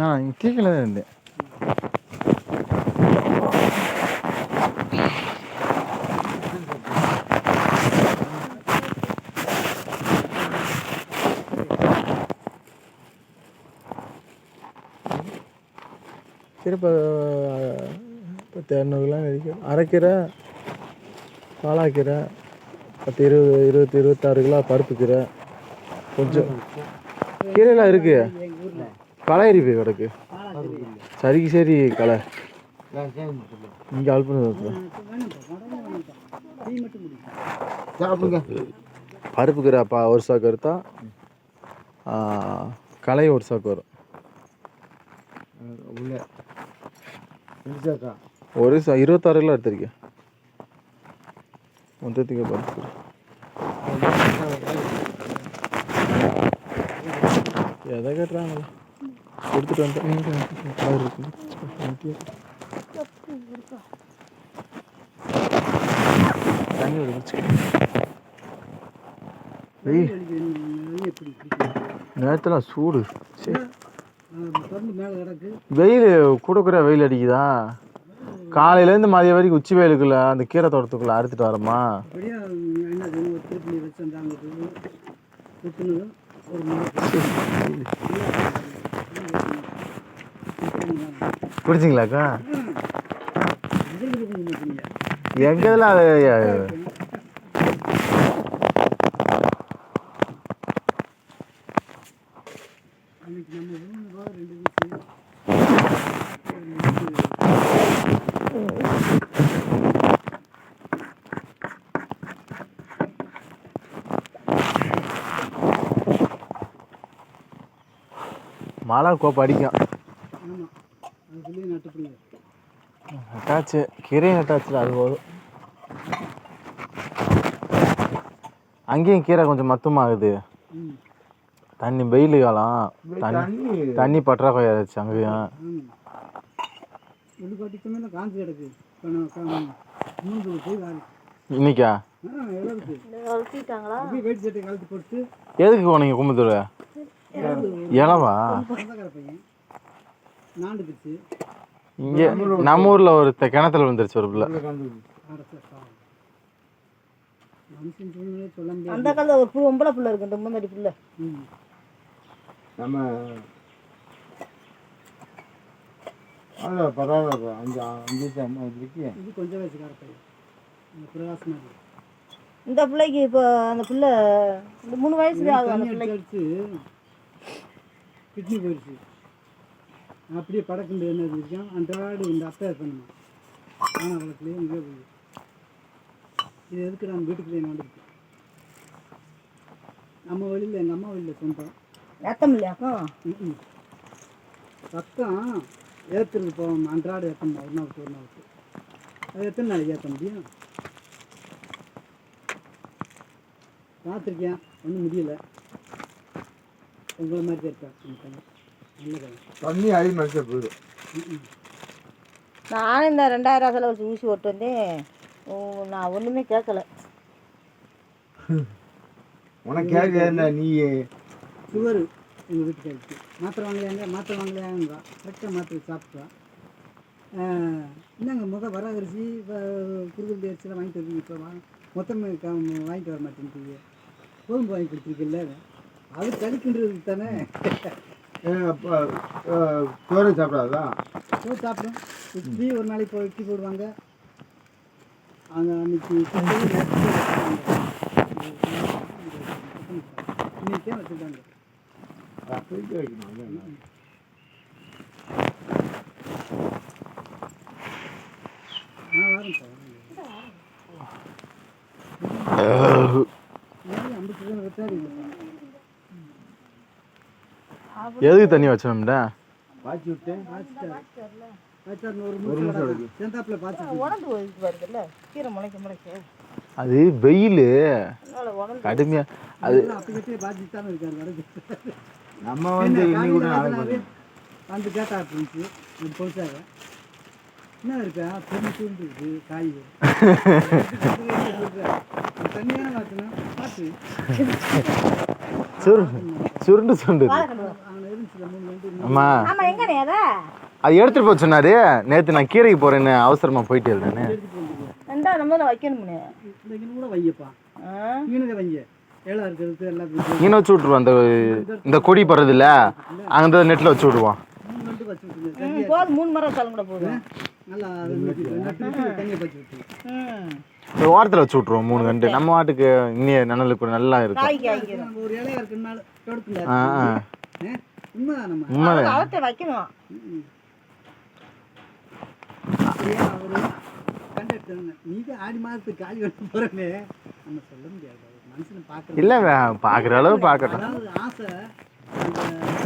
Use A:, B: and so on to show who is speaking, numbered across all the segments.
A: நான் கேட்கல தான் இருந்தேன். கீரை 10-200 கிடைக்கும். அரைக்கீரை, பாலாக்கீரை 10-20-26 கிலோ பருப்பு கீரை, கொஞ்சம் கீரைலாம் இருக்கு. களையறி போய் கிடக்கு. சரிக்கு சரி களை இங்கே அழுப்புன்னு பருப்பு கீரை ஒரு சாக்கு எடுத்தா களை ஒரு சாக்கு வரும். ஒரு 26 கிலோ எடுத்திருக்கேன் மொத்தத்துக்கு பருப்பு. எதை கேட்டுறாங்களா கொடுத்துட்டு வந்தேன். தண்ணி நேரத்தில் சூடு வெயில் கூட வெயில் அடிக்குதா. காலையிலேருந்து மதியம் வரைக்கும் உச்சி வெயிலுக்குள்ள அந்த கீரை தோட்டத்துக்குள்ள அறுத்துட்டு வரமா. குடிச்சிங்களாக்கா? எங்க இதெல்லாம் மழை கோப்பை அடிக்கும். நட்டாச்சு கீரை நட்டாச்சுல அது போதும். அங்கேயும் கீரை கொஞ்சம் மத்துமாகுது. தண்ணி வெயில் காலம் தண்ணி பற்றாக்குறை ஆயிடுச்சு அங்கேயும். இன்னைக்கா எதுக்கு போனீங்க கும்பத்தூர்? இளவா இங்கே நம்ம ஊர்ல ஒரு கிணத்துல விழுந்துருச்சு ஒரு பிள்ளை.
B: அந்த காலத்துல ஒரு பொம்பளை பிள்ளை இருக்கு, இந்த முன்னாடி பிள்ளை.
C: நம்ம பரவாயில்ல. கொஞ்சம்
B: இந்த பிள்ளைக்கு இப்போ அந்த பிள்ளை இந்த 3 வயசு ஆகும். அந்த பிள்ளைக்கு
D: கிட்னி போயிடுச்சு. அப்படியே படக்குண்டு என்ன இருந்துச்சான் அன்றாடு இந்த அப்பா பண்ணுமா ஆனால் வளர்த்துலேயே இங்கே போய் இது எதுக்கு நம்ம வீட்டுக்குள்ளே வந்துருக்கு. நம்ம வழியில் எங்கள் அம்மா வழியில் சொந்தம்
B: ரத்தம் இல்லையாக்கா?
D: ரத்தம் ஏற்றுறது போவோம். அன்றாடு ஏற்றணும் ஒரு நாளுக்கு. அது எத்தனை நாளைக்கு ஏற்ற முடியும்? பார்த்துருக்கேன், ஒன்றும் முடியலை. உங்களை மாதிரி தான் இருக்கா
C: தண்ணி அடி மனுஷன் போயிடும்.
B: நானும் இந்த 2000 செலவு ஊசி ஓட்டு வந்தேன். நான் ஒன்றுமே கேட்கல.
C: உனக்கு கேட்க நீ
D: சுகரு எங்கள் வீட்டுக்கு மாத்திரை வாங்கலையாங்க கரெக்டாக மாத்திரை சாப்பிட்டா. என்னங்க வராகரிசி குறுகுருடி அரிசிலாம் வாங்கிட்டு வருவீங்க. இப்போ மொத்தமே வாங்கிட்டு வர மாட்டேங்குது. கோதுமை வாங்கி கொடுத்துருக்கில்ல, அது கழிக்கின்றது தானே.
C: சோறு சாப்பிடாதான்
D: சோறு சாப்பிடும். இட்லி ஒரு நாளைக்கு இட்லி போடுவாங்க. அங்கே அன்னைக்கு இன்னைக்கே வச்சுருக்காங்க.
A: எதுக்கு தண்ணி வச்சோம்டா?
C: பாய்ச்சி விட்டேன்.
A: அது வெயில் கடுமையா. அது
C: நம்ம வந்து
D: வந்து கேட்டா இருந்துச்சு பொழுசாக என்ன இருக்கா பொண்ணு தூண்டிருக்கு காய் தண்ணியான மாற்றணும் பார்த்து
A: சுருண்டு சுண்டு
D: அங்கே இருந்துச்சுல 3 வண்டி
A: ஆமா
B: ஆமா எங்கண்ணே அதை
A: அது எடுத்துட்டு போக சொன்னாரு நேற்று நான் கீரைக்கு போறேன்னு அவசரமா போயிட்டு இருந்தேன்னு
B: ரெண்டா நம்ம தான் வைக்கணும்னே
D: இந்த இங்கே கூட வையப்பா மீனுங்க வைங்க ஏழா இருக்கிறது எல்லாம்
A: இங்கே வச்சு விட்ருவோம் இந்த கொடி போடுறது இல்ல அந்த நெட்டில் வச்சு விடுவோம்
D: 3 வண்டி வச்சு விட்டுருங்க
B: போதும் 3 மரம் வச்சாலும் கூட போதும்
D: நல்லா நட்டு தண்ணியை பச்சு விட்டுருங்க
A: ஓரத்தில் வச்சு விட்ருவோம் 3 கண்டு நம்ம வாட்டுக்கு இன்னும் நனலுக்கு நல்லா இருக்கும்
B: காய்க்கு வாங்கிக்கிறோம்
D: நம்ம ஒரு இலையா இருக்குனால தொடுக்குங்க
A: ஆ
D: உண்மைதான் நம்ம
A: உண்மைதான்
B: அவத்தை வைக்கணும்
D: அப்படியே அவரு கண்டக்டர் நீங்க ஆடி மாதத்துக்கு காலி வெட்ட போறேன்னு நம்ம சொல்ல முடியாது மனுஷனை பார்க்கறது
A: இல்லை பார்க்குற அளவு பார்க்கட்டும்
D: அதாவது ஆசை இந்த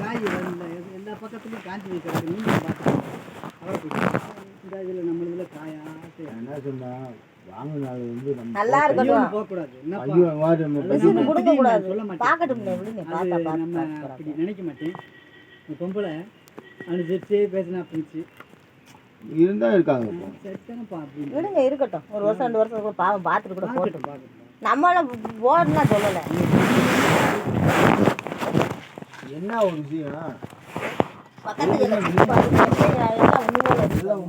D: காய் வரல எல்லா பக்கத்துலையும் காஞ்சி வைக்கிறது நீங்க பார்த்துக்கணும் அவரை இந்த இதில் நம்ம இதில் காயா
C: என்ன சொன்னா வாங்கினால வந்து நம்ம
B: நல்லா இருக்கட்டும்
D: போகக்கூடாது என்னப்பா
C: ஐயோ வாடி நம்ம
B: விசிறு கொடுக்க கூடாது
D: சொல்ல மாட்டேன்
B: பார்க்கட்டும்ல விடுங்க
D: அது
B: பார்த்தா
D: நம்ம அப்படி நினைக்க மாட்டேன் இந்த பொம்பளை அனுசரிச்சு பேசினா அப்படிச்சு
C: இருந்தா இருக்காங்க இப்போ.
D: சரித்தானப்பா அப்படின்னு
B: விடுங்க இருக்கட்டும் ஒரு வருஷம் 2 வருஷம் கூட பாவம் பார்த்துட்டு கூட போட்டும்
D: பார்க்கணும்
B: நம்மளும் போடணும்னா சொல்லலை
C: என்ன ஒரு விஷயம்
B: பக்கத்துல எல்லாம் ஒண்ணுமே இல்லை.
C: எல்லாம்